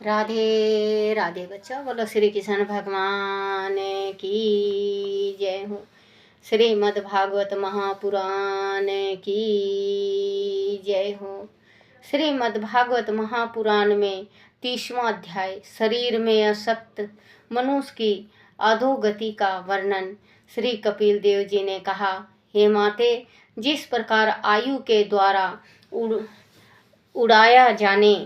राधे राधे बच्चा, बोलो श्री कृष्ण भगवान की जय हो। श्रीमद् भागवत महापुराण की जय हो। श्रीमद् भागवत महापुराण में 30वां अध्याय शरीर में असक्त मनुष्य की अधोगति का वर्णन। श्री कपिल देव जी ने कहा, हे माते, जिस प्रकार आयु के द्वारा उड़ाया जाने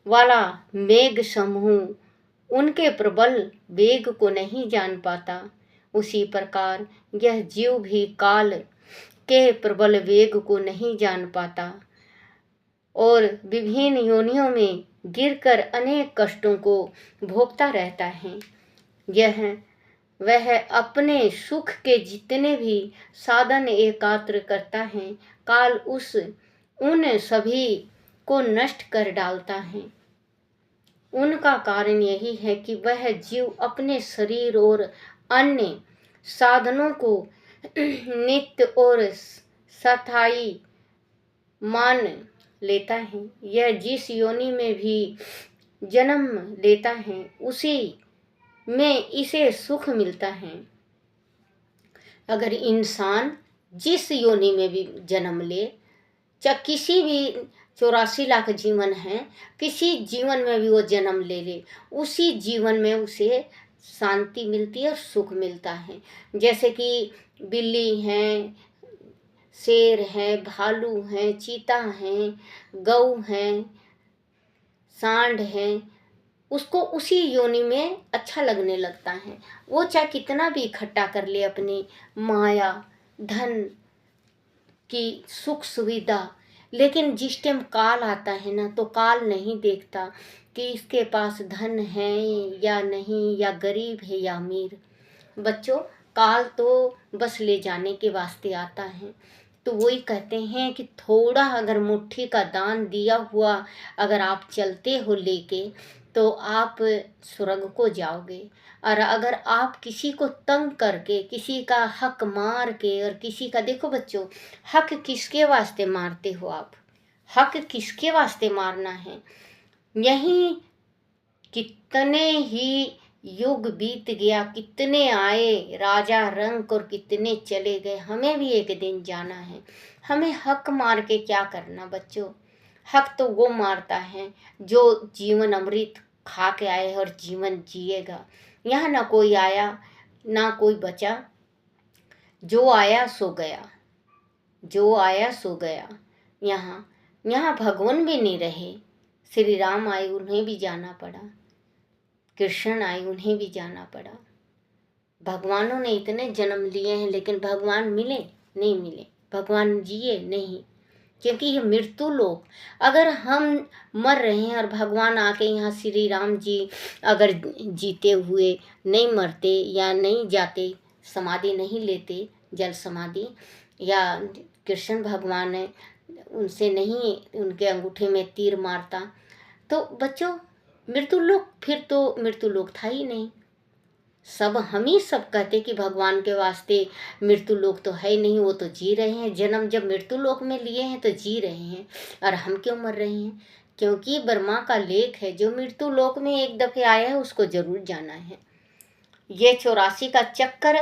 वाला मेघ समूह उनके प्रबल वेग को नहीं जान पाता, उसी प्रकार यह जीव भी काल के प्रबल वेग को नहीं जान पाता और विभिन्न योनियों में गिरकर अनेक कष्टों को भोगता रहता है। वह अपने सुख के जितने भी साधन एकत्र करता है, काल उन सभी को नष्ट कर डालता है। उनका कारण यही है कि वह जीव अपने शरीर और अन्य साधनों को नित्य और स्थायी मान लेता है। यह जिस योनि में भी जन्म लेता है, उसी में इसे सुख मिलता है। अगर इंसान जिस योनि में भी जन्म ले, चाहे किसी भी 84 लाख जीवन है, किसी जीवन में भी वो जन्म ले, उसी जीवन में उसे शांति मिलती है और सुख मिलता है। जैसे कि बिल्ली हैं, शेर है, भालू हैं, चीता हैं, गऊ हैं, सांड हैं, उसको उसी योनि में अच्छा लगने लगता है। वो चाहे कितना भी इकट्ठा कर ले अपनी माया धन की सुख सुविधा, लेकिन जिस टाइम काल आता है ना, तो काल नहीं देखता कि इसके पास धन है या नहीं, या गरीब है या अमीर। बच्चों, काल तो बस ले जाने के वास्ते आता है। तो वही कहते हैं कि थोड़ा अगर मुट्ठी का दान दिया हुआ अगर आप चलते हो लेके, तो आप स्वर्ग को जाओगे। और अगर आप किसी को तंग करके, किसी का हक मार के, और किसी का, देखो बच्चों, हक किसके वास्ते मारते हो आप? हक किसके वास्ते मारना है? यही कितने ही युग बीत गया, कितने आए राजा रंक और कितने चले गए। हमें भी एक दिन जाना है। हमें हक मार के क्या करना बच्चों? हक तो वो मारता है जो जीवन अमृत खा के आए और जीवन जिएगा। यहाँ ना कोई आया ना कोई बचा, जो आया सो गया, जो आया सो गया। यहाँ भगवान भी नहीं रहे। श्री राम आए, उन्हें भी जाना पड़ा। कृष्ण आए, उन्हें भी जाना पड़ा। भगवानों ने इतने जन्म लिए हैं, लेकिन भगवान मिले नहीं मिले, भगवान जिए नहीं, क्योंकि ये मृत्यु लोक। अगर हम मर रहे हैं और भगवान आके यहाँ श्री राम जी अगर जीते हुए नहीं मरते या नहीं जाते, समाधि नहीं लेते, जल समाधि, या कृष्ण भगवान है उनसे नहीं, उनके अंगूठे में तीर मारता, तो बच्चों मृत्यु लोक फिर तो मृत्यु लोक था ही नहीं। सब हम ही सब कहते कि भगवान के वास्ते मृत्यु लोक तो है ही नहीं, वो तो जी रहे हैं। जन्म जब मृत्यु लोक में लिए हैं तो जी रहे हैं, और हम क्यों मर रहे हैं? क्योंकि ब्रह्मा का लेख है, जो मृत्यु लोक में एक दफे आया है उसको जरूर जाना है। ये 84 का चक्कर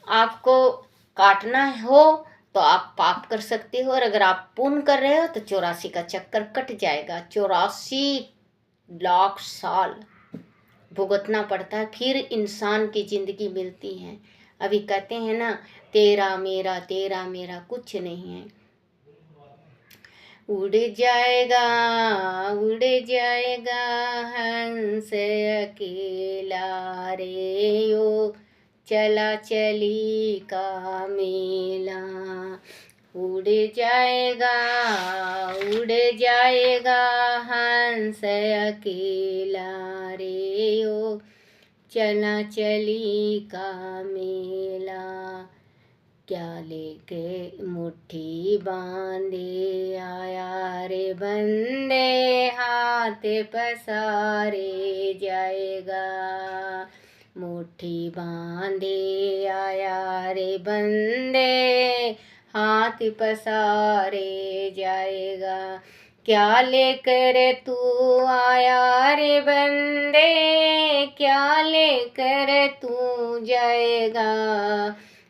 आपको काटना हो तो आप पाप कर सकते हो, और अगर आप पुण्य कर रहे हो तो 84 का चक्कर कट जाएगा। 84 लाख साल भुगतना पड़ता है, फिर इंसान की जिंदगी मिलती है। अभी कहते हैं ना, तेरा मेरा कुछ नहीं है। उड़ जाएगा हंस अकेला रे, ओ चला चली का मेला। उड़ जाएगा हंस अकेला रे, ओ चला चली का मेला। क्या लेके मुट्ठी बांधे आया रे बंदे, हाथ पसारे जाएगा। मुट्ठी बांधे आया रे बंदे, हाथ पसारे जाएगा। क्या लेकर तू आया तारे बंदे क्या लेकर तू जाएगा,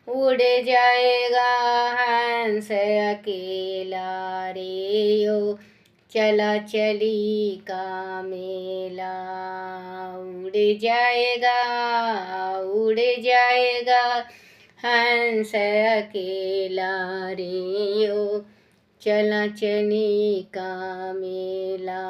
उड़ जाएगा हंस अकेला रे ओ, चला चली का मेला। उड़ जाएगा उड़ जाएगा हंस अकेला रे ओ, चला चली का मेला।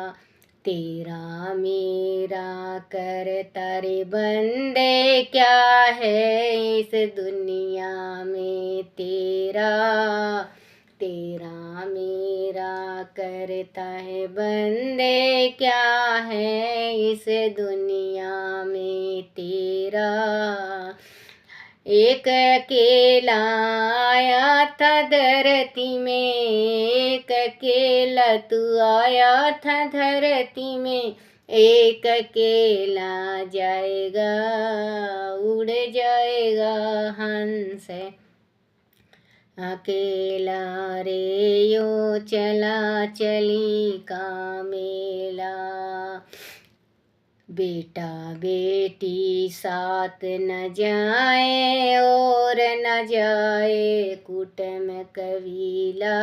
तेरा मेरा करता रे बंदे क्या है इस दुनिया में तेरा, तेरा मेरा करता है बंदे क्या है इस दुनिया में तेरा। एक अकेला आया था धरती में, एक अकेला तू आया था धरती में, एक अकेला जाएगा उड़ जाएगा हंस अकेला रे यो, चला चली का मेला। बेटा बेटी साथ न जाए और न जाए कुटुंब कबीला,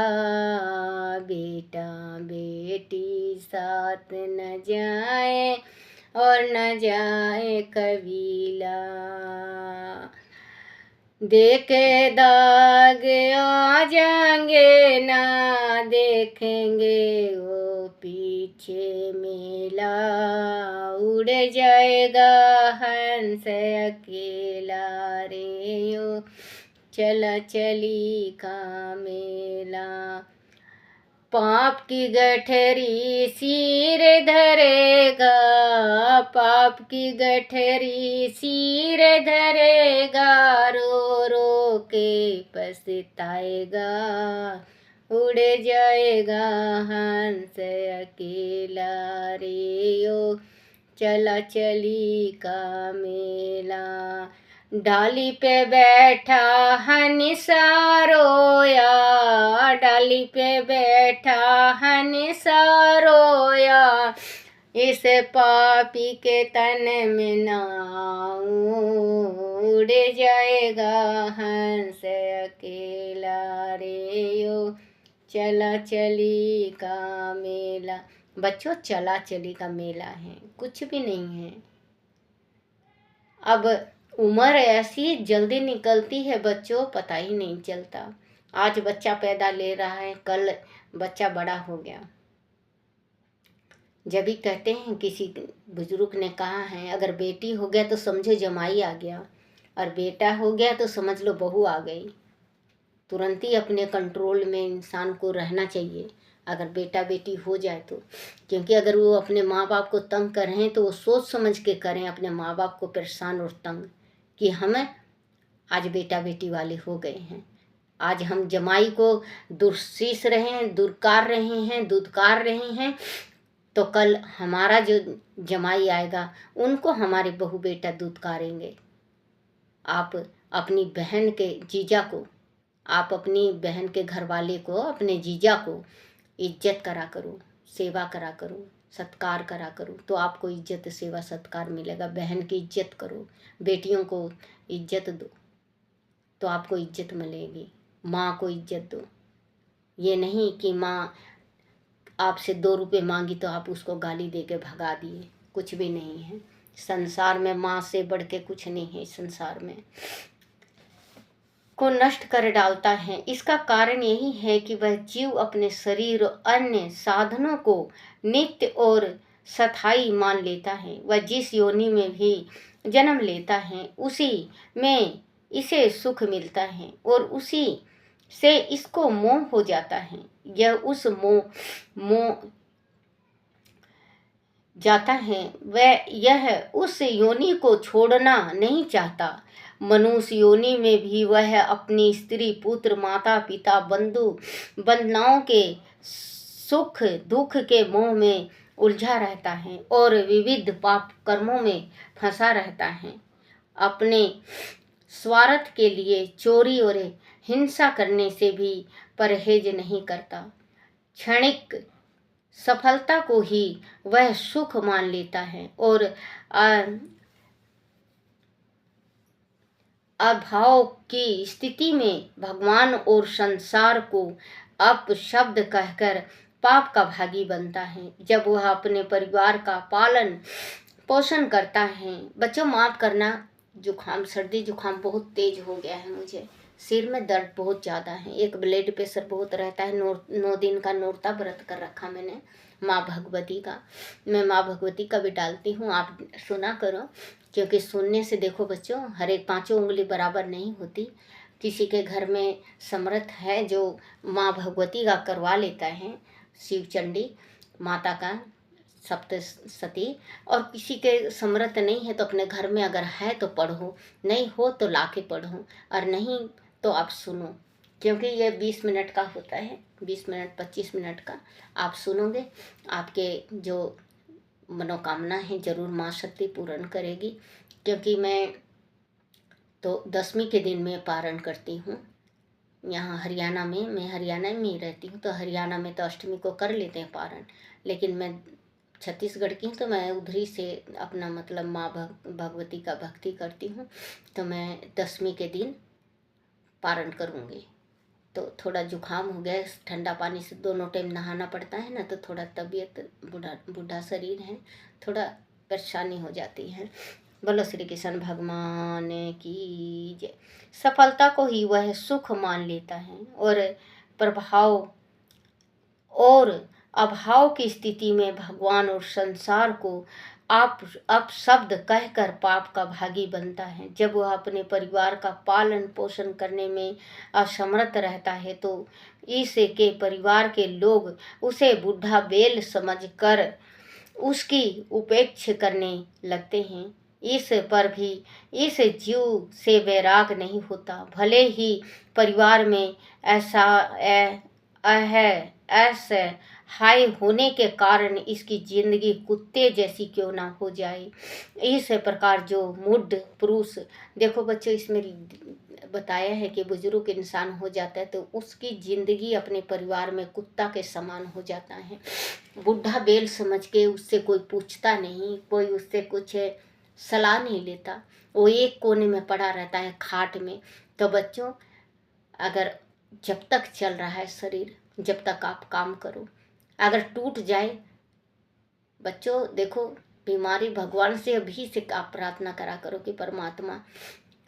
बेटा बेटी साथ न जाए और न जाए कबीला। देखे दाग आ जाएंगे ना देखेंगे वो पीछे मेला, उड़ जाएगा हंस अकेला रे ओ, चला चली का मेला। पाप की गठरी सिर धरेगा, पाप की गठरी सिर धरेगा, रो रो के पछताएगा, उड़ जाएगा हंस अकेला रे ओ, चला चली का मेला। डाली पे बैठा हंसा रोया, डाली पे बैठा हंसा रोया, इस पापी के तन में ना उड़ जाएगा हंस अकेला रे ओ, चला चली का मेला। बच्चों चला चली का मेला है, कुछ भी नहीं है। अब उम्र ऐसी जल्दी निकलती है बच्चों, पता ही नहीं चलता। आज बच्चा पैदा ले रहा है, कल बच्चा बड़ा हो गया। जब भी कहते हैं, किसी बुजुर्ग ने कहा है, अगर बेटी हो गया तो समझो जमाई आ गया, और बेटा हो गया तो समझ लो बहू आ गई। तुरंत ही अपने कंट्रोल में इंसान को रहना चाहिए अगर बेटा बेटी हो जाए तो, क्योंकि अगर वो अपने माँ बाप को तंग कर रहे हैं तो वो सोच समझ के करें, अपने माँ बाप को परेशान और तंग कि हमें आज बेटा बेटी वाले हो गए हैं। आज हम जमाई को दुर्शीस रहे हैं, दुरकार रहे हैं, दुदकार रहे हैं, तो कल हमारा जो जमाई आएगा उनको हमारे बहू बेटा दुदकारेंगे। आप अपनी बहन के जीजा को, आप अपनी बहन के घर वाले को, अपने जीजा को इज्जत करा करो, सेवा करा करो, सत्कार करा करो, तो आपको इज्जत सेवा सत्कार मिलेगा। बहन की इज्जत करो, बेटियों को इज्जत दो तो आपको इज्जत मिलेगी। माँ को इज्जत दो, ये नहीं कि माँ आपसे 2 रुपये मांगी तो आप उसको गाली दे के भगा दिए, कुछ भी नहीं है। संसार में माँ से बढ़ के कुछ नहीं है। संसार में को नष्ट कर डालता है। इसका कारण यही है कि वह जीव अपने शरीर और अन्य साधनों को नित्य और स्थायी मान लेता है। वह जिस योनि में भी जन्म लेता है उसी में इसे सुख मिलता है और उसी से इसको मोह हो जाता है। यह उस मोह जाता है, वह यह उस योनि को छोड़ना नहीं चाहता। मनुष्य योनि में भी वह अपनी स्त्री, पुत्र, माता पिता, बंधु बंधनाओं के सुख दुख के मोह में उलझा रहता है और विविध पाप कर्मों में फंसा रहता है। अपने स्वार्थ के लिए चोरी और हिंसा करने से भी परहेज नहीं करता। क्षणिक सफलता को ही वह सुख मान लेता है और अभाव की स्थिति में भगवान और संसार को अपशब्द कहकर पाप का भागी बनता है। जब वह अपने परिवार का पालन पोषण करता है। बच्चों माफ करना, जुकाम सर्दी जुकाम बहुत तेज हो गया है, मुझे सिर में दर्द बहुत ज़्यादा है, एक ब्लड प्रेशर बहुत रहता है। 9 दिन का नोरता व्रत कर रखा मैंने माँ भगवती का। मैं माँ भगवती का भी डालती हूँ, आप सुना करो, क्योंकि सुनने से देखो बच्चों हर एक 5 उंगली बराबर नहीं होती। किसी के घर में समर्थ है जो माँ भगवती का करवा लेता है, शिव चंडी माता का सप्तशती, और किसी के समर्थ नहीं है तो अपने घर में अगर है तो पढ़ो, नहीं हो तो लाके पढ़ो, और नहीं तो आप सुनो, क्योंकि ये 20 मिनट का होता है, 20 मिनट 25 मिनट का आप सुनोगे, आपके जो मनोकामना है जरूर माँ शक्ति पूर्ण करेगी। क्योंकि मैं तो 10वीं के दिन में पारण करती हूँ यहाँ हरियाणा में, मैं हरियाणा में ही रहती हूँ, तो हरियाणा में तो अष्टमी को कर लेते हैं पारण, लेकिन मैं छत्तीसगढ़ की हूँ तो मैं उधरी से अपना मतलब माँ भगवती का भक्ति करती हूँ, तो मैं 10वीं के दिन पारण करूँगी। तो थोड़ा जुकाम हो गया, ठंडा पानी से दोनों टाइम नहाना पड़ता है ना, तो थोड़ा तबीयत बूढ़ा शरीर है, थोड़ा परेशानी हो जाती है। बोलो श्री कृष्ण भगवान की जय। सफलता को ही वह सुख मान लेता है और प्रभाव और अभाव की स्थिति में भगवान और संसार को आप अपशब्द कहकर पाप का भागी बनता है। जब वह अपने परिवार का पालन पोषण करने में असमर्थ रहता है तो इसके परिवार के लोग उसे बुढ़ा बैल समझकर उसकी उपेक्षा करने लगते हैं। इस पर भी इस जीव से वैराग नहीं होता, भले ही परिवार में ऐसा हाय होने के कारण इसकी जिंदगी कुत्ते जैसी क्यों ना हो जाए। इस प्रकार जो मूढ़ पुरुष, देखो बच्चों इसमें बताया है कि बुजुर्ग इंसान हो जाता है तो उसकी जिंदगी अपने परिवार में कुत्ता के समान हो जाता है। बुढ़ा बैल समझ के उससे कोई पूछता नहीं, कोई उससे कुछ सलाह नहीं लेता, वो एक कोने में पड़ा रहता है खाट में। तो बच्चों अगर जब तक चल रहा है शरीर, जब तक आप काम करो, अगर टूट जाए बच्चों देखो बीमारी, भगवान से अभी से आप प्रार्थना करा करो कि परमात्मा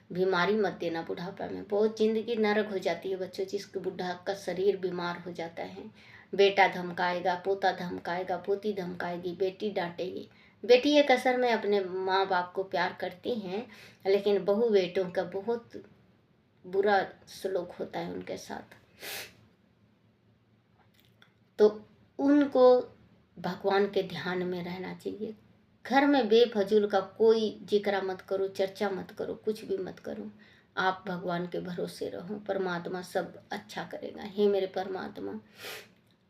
बीमारी मत देना बुढ़ापा में, बहुत जिंदगी नरक हो जाती है बच्चों जिसके बुढ़ा का शरीर बीमार हो जाता है। बेटा धमकाएगा, पोता धमकाएगा, पोती धमकाएगी, बेटी डांटेगी। बेटी एक असर में अपने माँ बाप को प्यार करती हैं, लेकिन बहू बेटों का बहुत बुरा सलूक होता है उनके साथ। तो उनको भगवान के ध्यान में रहना चाहिए। घर में बेफजूल का कोई जिक्र मत करो, चर्चा मत करो, कुछ भी मत करो। आप भगवान के भरोसे रहो, परमात्मा सब अच्छा करेगा। हे मेरे परमात्मा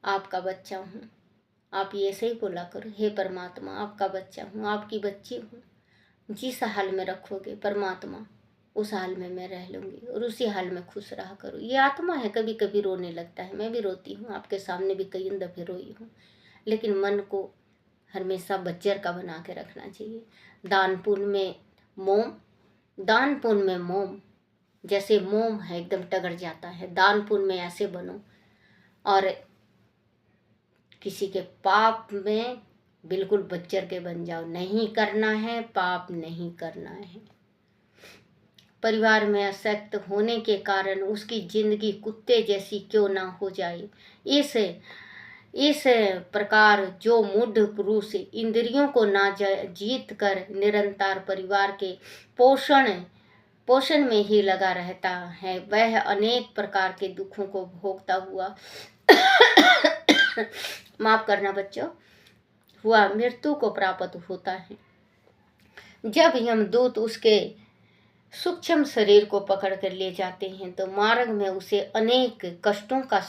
आपका बच्चा हूँ, आप ये ऐसे ही बोला करो, हे परमात्मा आपका बच्चा हूँ, आपकी बच्ची हूँ, जिस हाल में रखोगे परमात्मा उस हाल में मैं रह लूँगी और उसी हाल में खुश रहा करो। ये आत्मा है, कभी कभी रोने लगता है, मैं भी रोती हूँ, आपके सामने भी कई दफ़े रोई हूँ, लेकिन मन को हमेशा बज्जर का बना के रखना चाहिए। दान पुण्य में मोम, दान पुण्य में मोम, जैसे मोम है एकदम टगर जाता है, दान पुण्य में ऐसे बनो और किसी के पाप में बिल्कुल बज्जर के बन जाओ। नहीं करना है, पाप नहीं करना है। परिवार में अशक्त होने के कारण उसकी जिंदगी कुत्ते जैसी क्यों ना हो जाए। इस प्रकार जो मूढ़ पुरुष इंद्रियों को ना जीत कर निरंतर परिवार के पोषण में ही लगा रहता है, वह अनेक प्रकार के दुखों को भोगता हुआ माफ करना बच्चों, हुआ मृत्यु को प्राप्त होता है। जब यमदूत उसके सूक्ष्म शरीर को पकड़ कर ले जाते हैं तो मार्ग में उसे अनेक कष्टों का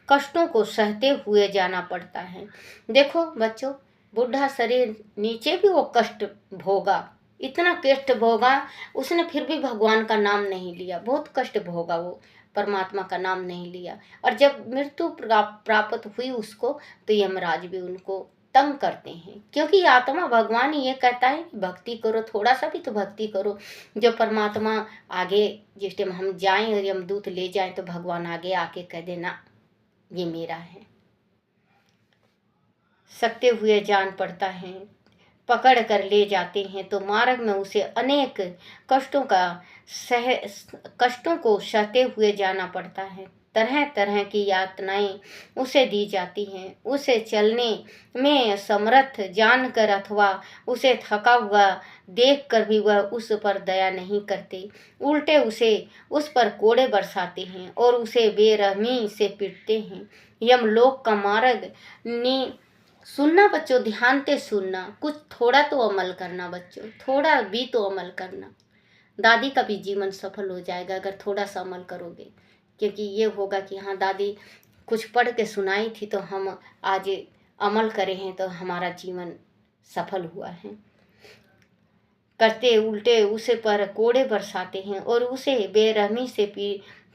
कष्टों को सहते हुए जाना पड़ता है। देखो बच्चों बुढ़ा शरीर नीचे भी वो कष्ट भोगा, इतना कष्ट भोगा उसने, फिर भी भगवान का नाम नहीं लिया, बहुत कष्ट भोगा वो, परमात्मा का नाम नहीं लिया। और जब मृत्यु प्राप्त हुई उसको, तो यमराज भी उनको तंग करते हैं, क्योंकि आत्मा भगवान ये कहता है कि भक्ति करो, थोड़ा सा भी तो भक्ति करो। जो परमात्मा आगे जिस टाइम हम जाएं और यमदूत ले जाएं, तो भगवान आगे आके कह देना ये मेरा है। सकते हुए जान पड़ता है, पकड़ कर ले जाते हैं, तो मार्ग में उसे अनेक कष्टों को सहते हुए जाना पड़ता है। तरह तरह की यातनाएं उसे दी जाती हैं। उसे चलने में असमर्थ जानकर अथवा उसे थका हुआ देखकर भी वह उस पर दया नहीं करते, उल्टे उस पर कोड़े बरसाते हैं और उसे बेरहमी से पीटते हैं। यमलोक का मार्ग सुनना बच्चों, ध्यान से सुनना, कुछ थोड़ा तो अमल करना बच्चों, थोड़ा भी तो अमल करना। दादी का भी जीवन सफल हो जाएगा अगर थोड़ा सा अमल करोगे, क्योंकि ये होगा कि हाँ दादी कुछ पढ़ के सुनाई थी तो हम आज अमल करे हैं तो हमारा जीवन सफल हुआ है। करते उल्टे उसे पर कोड़े बरसाते हैं और उसे बेरहमी से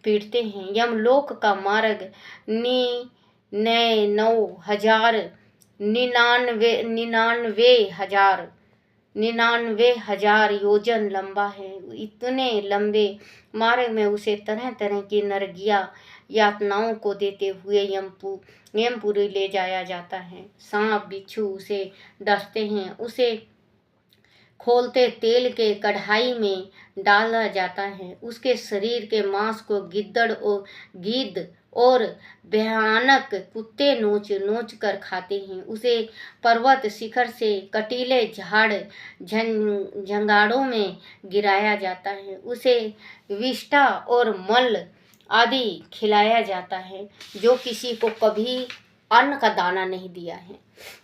पीटते हैं। यमलोक का मार्ग 99,000 योजन लंबा है। इतने लंबे मार्ग में उसे तरह तरह की नरगिया यातनाओं को देते हुए यमपुरी ले जाया जाता है। सांप बिच्छू उसे डसते हैं, उसे खोलते तेल के कढ़ाई में डाला जाता है। उसके शरीर के मांस को गिद्ध और भयानक कुत्ते नोच नोच कर खाते हैं। उसे पर्वत शिखर से कटीले झाड़ झंगाड़ों में गिराया जाता है। उसे विष्ठा और मल आदि खिलाया जाता है। जो किसी को कभी अन्न का दाना नहीं दिया है,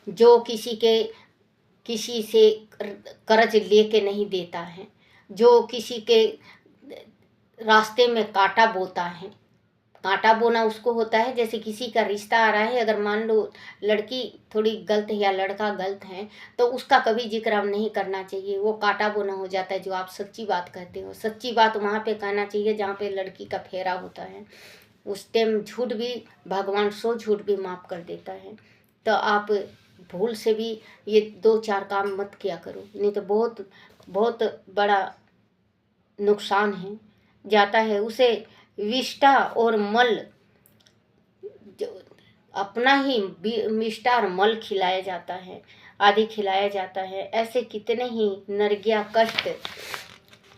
जो किसी से कर्ज लेके नहीं देता है, जो किसी के रास्ते में कांटा बोता है। कांटा बोना उसको होता है जैसे किसी का रिश्ता आ रहा है, अगर मान लो लड़की थोड़ी गलत है या लड़का गलत है, तो उसका कभी जिक्र नहीं करना चाहिए, वो कांटा बोना हो जाता है। जो आप सच्ची बात कहते हो, सच्ची बात वहाँ पे कहना चाहिए जहाँ पे लड़की का फेरा होता है। उस टाइम झूठ भी भगवान 100 झूठ भी माफ़ कर देता है। तो आप भूल से भी ये 2-4 काम मत किया करो, नहीं तो बहुत बहुत बड़ा नुकसान है जाता है। उसे विष्ठा और मल, अपना ही विष्ठा और मल खिलाया जाता है आदि खिलाया जाता है। ऐसे कितने ही नरगिया कष्ट,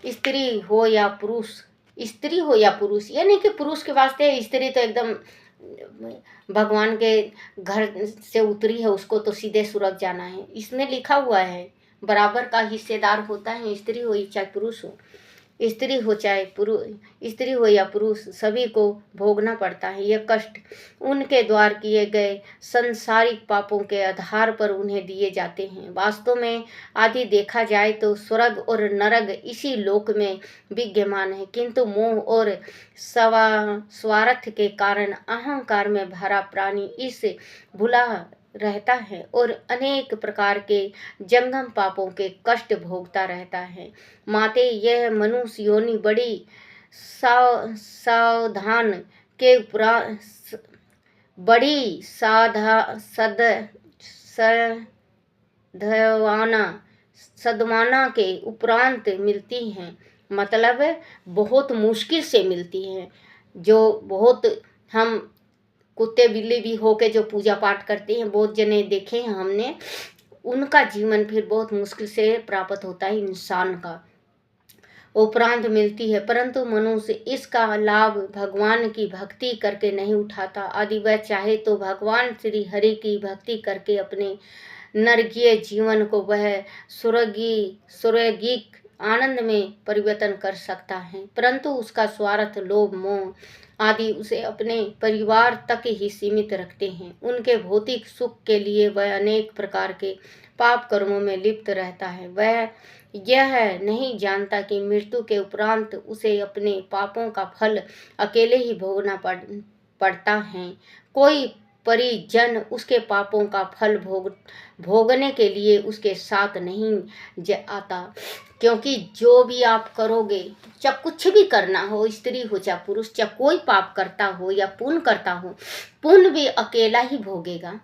स्त्री हो या पुरुष, यानी कि पुरुष के वास्ते स्त्री तो एकदम भगवान के घर से उतरी है, उसको तो सीधे स्वर्ग जाना है। इसमें लिखा हुआ है बराबर का हिस्सेदार होता है, स्त्री हो चाहे पुरुष हो, स्त्री हो या पुरुष, सभी को भोगना पड़ता है। यह कष्ट उनके द्वारा किए गए संसारिक पापों के आधार पर उन्हें दिए जाते हैं। वास्तव में आदि देखा जाए तो स्वर्ग और नरक इसी लोक में विद्यमान है, किंतु मोह और स्वार्थ के कारण अहंकार में भरा प्राणी इस भुला रहता है और अनेक प्रकार के जंगम पापों के कष्ट भोगता रहता है। माते यह मनुष्य योनि बड़ी सावधान के उपरांत बड़ी सद्माना के उपरांत मिलती हैं, मतलब बहुत मुश्किल से मिलती हैं। जो बहुत हम कुत्ते बिल्ली भी होके जो पूजा पाठ करते हैं, बहुत जने देखे हैं हमने, उनका जीवन फिर बहुत मुश्किल से प्राप्त होता है इंसान का, उपरांत मिलती है। परंतु मनुष्य इसका लाभ भगवान की भक्ति करके नहीं उठाता। यदि वह चाहे तो भगवान श्री हरि की भक्ति करके अपने नरकीय जीवन को वह स्वर्गिक आनंद में परिवर्तन कर सकता है, परंतु उसका स्वार्थ, लोभ, मोह आदि उसे अपने परिवार तक ही सीमित रखते हैं। उनके भौतिक सुख के लिए वह अनेक प्रकार के पाप कर्मों में लिप्त रहता है। वह यह नहीं जानता कि मृत्यु के उपरांत उसे अपने पापों का फल अकेले ही भोगना पड़ता है। कोई परिजन उसके पापों का फल भोगने के लिए उसके साथ नहीं आता। क्योंकि जो भी आप करोगे, चाहे कुछ भी करना हो, स्त्री हो चाहे पुरुष, चाहे कोई पाप करता हो या पुण्य करता हो, पुण्य भी अकेला ही भोगेगा,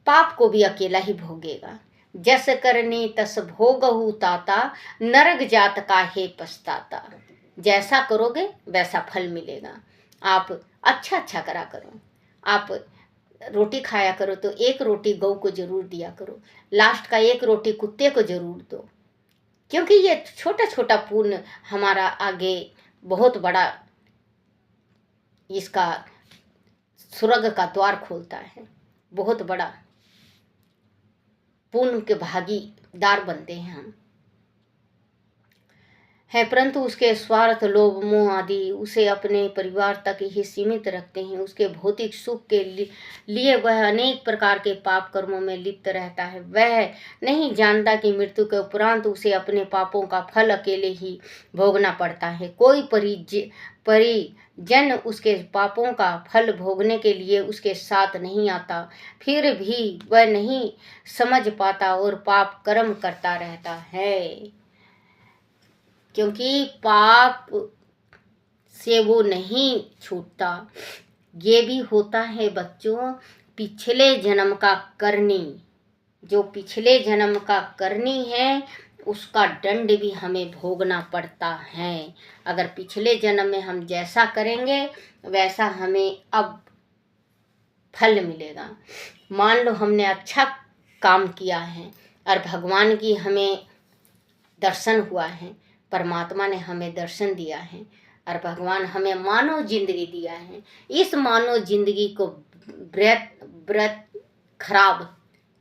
पाप को भी अकेला ही भोगेगा। जस करनी तस भोगहु ताता, नरक जात काहे पछताता। जैसा करोगे वैसा फल मिलेगा। आप अच्छा अच्छा करा करो। आप रोटी खाया करो तो एक रोटी गौ को जरूर दिया करो, लास्ट का एक रोटी कुत्ते को जरूर दो। क्योंकि ये छोटा छोटा पुण्य हमारा आगे बहुत बड़ा इसका स्वर्ग का द्वार खोलता है। बहुत बड़ा पुण्य के भागीदार बनते हैं हम है। परंतु उसके स्वार्थ, लोभ, मोह आदि उसे अपने परिवार तक ही सीमित रखते हैं। उसके भौतिक सुख के लिए वह अनेक प्रकार के पाप कर्मों में लिप्त रहता है। वह नहीं जानता कि मृत्यु के उपरांत उसे अपने पापों का फल अकेले ही भोगना पड़ता है। कोई परिजन उसके पापों का फल भोगने के लिए उसके साथ नहीं आता, फिर भी वह नहीं समझ पाता और पाप कर्म करता रहता है। क्योंकि पाप से वो नहीं छूटता। ये भी होता है बच्चों, पिछले जन्म का करनी। जो पिछले जन्म का करनी है उसका दंड भी हमें भोगना पड़ता है। अगर पिछले जन्म में हम जैसा करेंगे वैसा हमें अब फल मिलेगा। मान लो हमने अच्छा काम किया है और भगवान की हमें दर्शन हुआ है, परमात्मा ने हमें दर्शन दिया है और भगवान हमें मानव जिंदगी दिया है। इस मानव जिंदगी को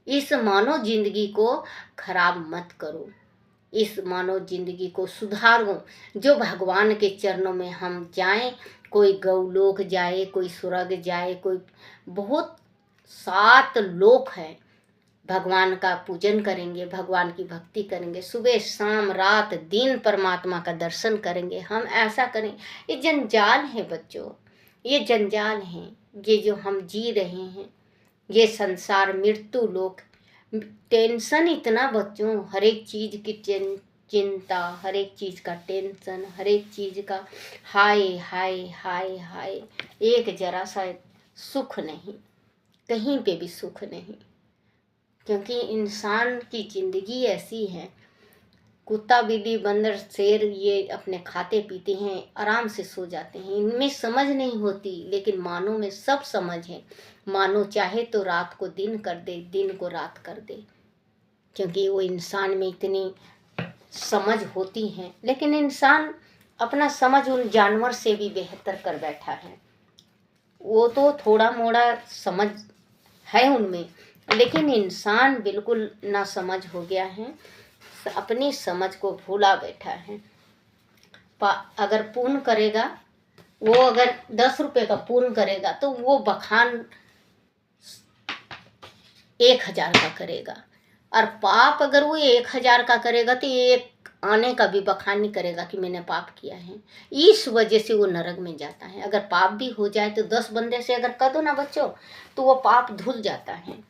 इस मानव जिंदगी को खराब मत करो। इस मानव जिंदगी को सुधारो। जो भगवान के चरणों में हम जाएं, कोई गौलोक जाए, कोई स्वर्ग जाए, कोई बहुत 7 लोक है। भगवान का पूजन करेंगे, भगवान की भक्ति करेंगे, सुबह शाम रात दिन परमात्मा का दर्शन करेंगे। हम ऐसा करें। ये जंजाल है बच्चों, ये जंजाल है। ये जो हम जी रहे हैं ये संसार मृत्यु लोक, टेंशन इतना बच्चों, हर एक चीज की चिंता, हर एक चीज का टेंशन, हर एक चीज का हाय हाय हाय हाय। एक जरा सा सुख नहीं, कहीं पे भी सुख नहीं। क्योंकि इंसान की जिंदगी ऐसी है, कुत्ता बिल्ली बंदर शेर ये अपने खाते पीते हैं, आराम से सो जाते हैं, इनमें समझ नहीं होती। लेकिन मानव में सब समझ है। मानव चाहे तो रात को दिन कर दे, दिन को रात कर दे। क्योंकि वो इंसान में इतनी समझ होती है। लेकिन इंसान अपना समझ उन जानवर से भी बेहतर कर बैठा है। वो तो थोड़ा मोड़ा समझ है उनमें, लेकिन इंसान बिल्कुल ना समझ हो गया है, अपनी समझ को भूला बैठा है। अगर पुण्य करेगा, वो अगर 10 रुपए का पुण्य करेगा तो वो बखान 1000 का करेगा। और पाप अगर वो 1000 का करेगा तो एक आने का भी बखान नहीं करेगा कि मैंने पाप किया है। इस वजह से वो नरक में जाता है। अगर पाप भी हो जाए तो 10 बंदे से अगर कर दो ना बच्चों तो वो पाप धुल जाता है।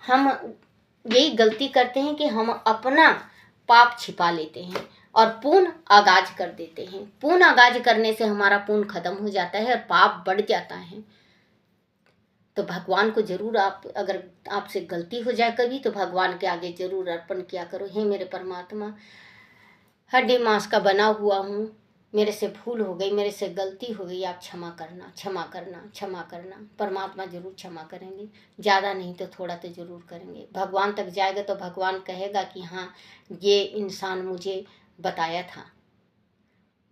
हम यही गलती करते हैं कि हम अपना पाप छिपा लेते हैं और पुण्य आगाज कर देते हैं। पुण्य आगाज करने से हमारा पुण्य खत्म हो जाता है और पाप बढ़ जाता है। तो भगवान को जरूर आप, अगर आपसे गलती हो जाए कभी, तो भगवान के आगे जरूर अर्पण किया करो। हे मेरे परमात्मा, हड्डी मांस का बना हुआ हूँ, मेरे से भूल हो गई, मेरे से गलती हो गई, आप क्षमा करना, क्षमा करना, क्षमा करना। परमात्मा जरूर क्षमा करेंगे, ज़्यादा नहीं तो थोड़ा तो जरूर करेंगे। भगवान तक जाएगा तो भगवान कहेगा कि हाँ ये इंसान मुझे बताया था।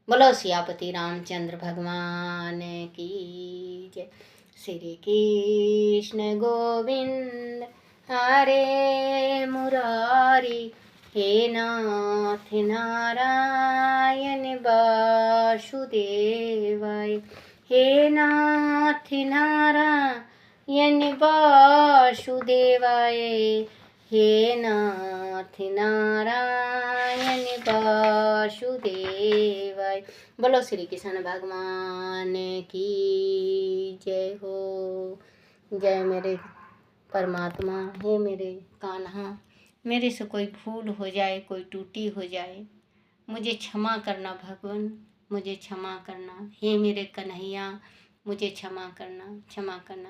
बोलो सियापति रामचंद्र भगवान की जय। श्री कृष्ण गोविंद हरे मुरारी, हे नाथ नारायण वासुदेवाय, हे नाथ नारायण वासुदेवाय, हे नाथ नारायण वासुदेवाय। बोलो श्री कृष्ण भगवान की जय हो। जय मेरे परमात्मा, हे मेरे कान्हा, मेरे से कोई भूल हो जाए, कोई त्रुटि हो जाए, मुझे क्षमा करना भगवान, मुझे क्षमा करना। हे मेरे कन्हैया, मुझे क्षमा करना, क्षमा करना।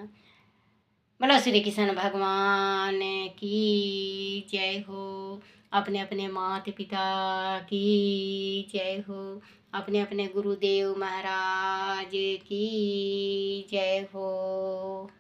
बोलो श्री कृष्ण भगवान की जय हो। अपने अपने माता पिता की जय हो। अपने अपने गुरुदेव महाराज की जय हो।